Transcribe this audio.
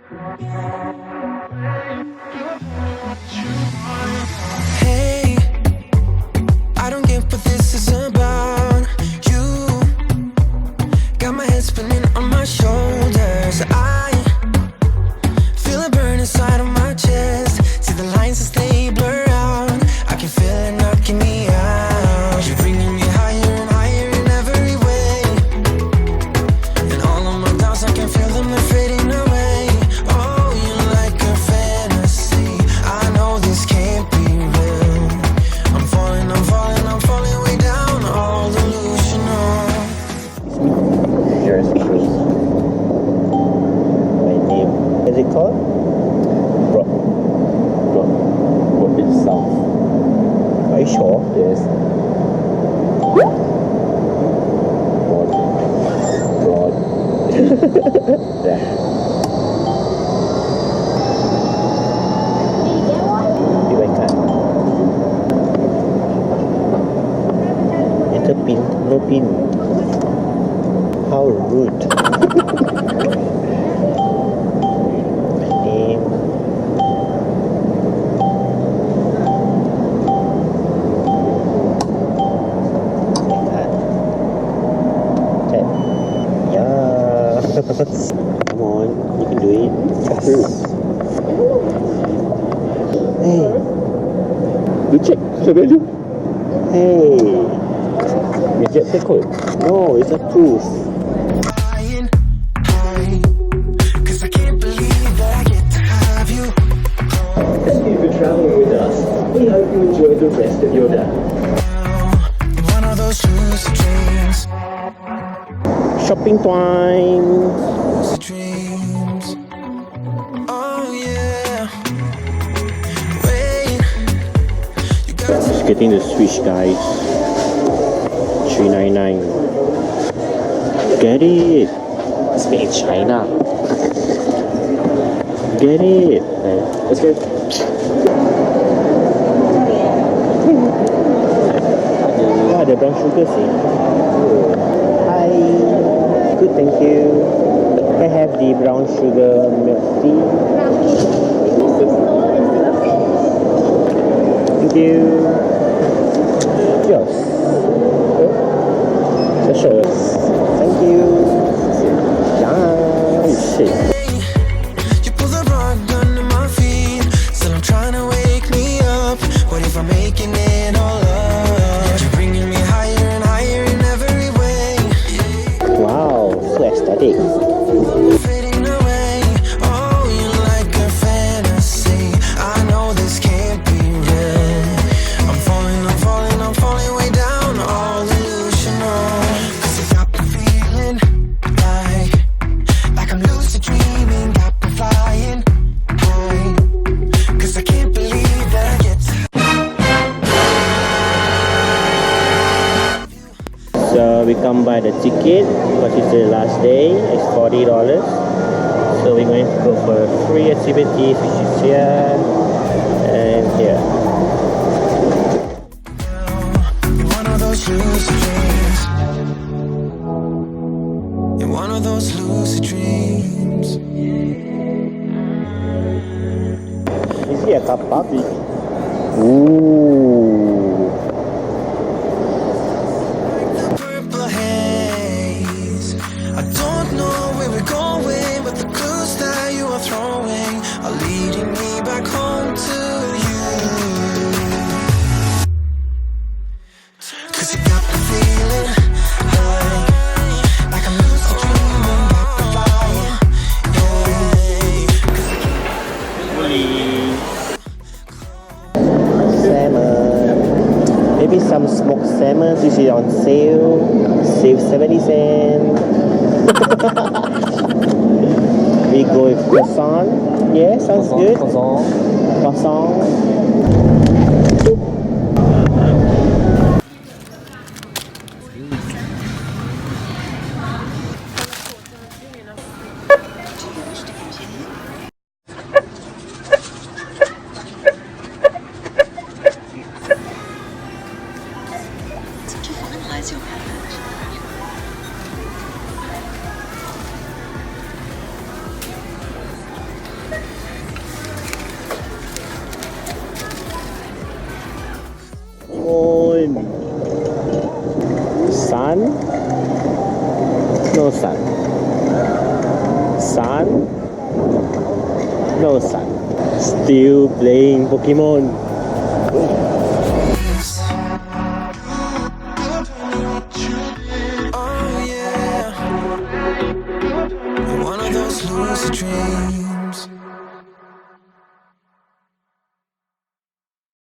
Hey, I don't get what this is about. You got my head spinning on my shoulders. I feel it burn inside of my chest. See the lines as they blur out. I can feel it knocking me out. You're bringing me higher and higher in every way. And all of my doubts, I can feel them, they're fading away. Oh, you're like a fantasy. I know this can't be real. I'm falling, I'm falling, I'm falling way down. All delusional. Yours is my name. What is it called? Broad. Broad is south. Are you sure? Yes. Broad. Yeah. You wake up. Enter pin. No pin. How rude. Name. Tap. Yeah. Come on, you can do it. Hey. Reject. Hey. Reject the code. No, it's a proof. Cause I can't believe that I get to have you. Thank you for traveling with us. We hope you enjoy the rest of your day. One of those lucid dreams. Shopping time. Lucid dreams. Oh yeah. Wait. You got Just getting the Switch, guys. $399. Get it. It's made in China. Get it. Let's go. Ah, the brown sugar, see. Hi. Good, thank you. I have the brown sugar milk tea. Thank you. Yours. Cheers. Thank you. Yeah. Shit. you pull the rug under my feet. Still I'm trying to wake me up. What if I'm making it all up? You're bringing me higher and higher in every way. Wow, so aesthetic. Fading away. Oh, you're like a fantasy. I know this can't be real. I'm falling, I'm falling, I'm falling way down. All delusional. Cause I got the feeling like I'm lucid dreaming. Got me flying high. Cause I can't believe that I get to. So we come by the ticket because it's the last day. It's $40. So we're going to go for free activities, which is here and here. You're one of those lucid dreams. You're one of those lucid dreams. Is it a car park? Ooh. Purple haze. I don't know where we're going, but the clues that you are throwing are leading me back home to you. Cause you got the feeling like I'm lucid dreaming, got me flying. Salmon. Maybe some smoked salmon. This is on sale. Save 70 cents. We go with croissant. Yeah, sounds good. Croissant. finalize your payment. Sun? No sun. Sun? No sun. Still playing Pokemon. Oh yeah, one of those lucid dreams.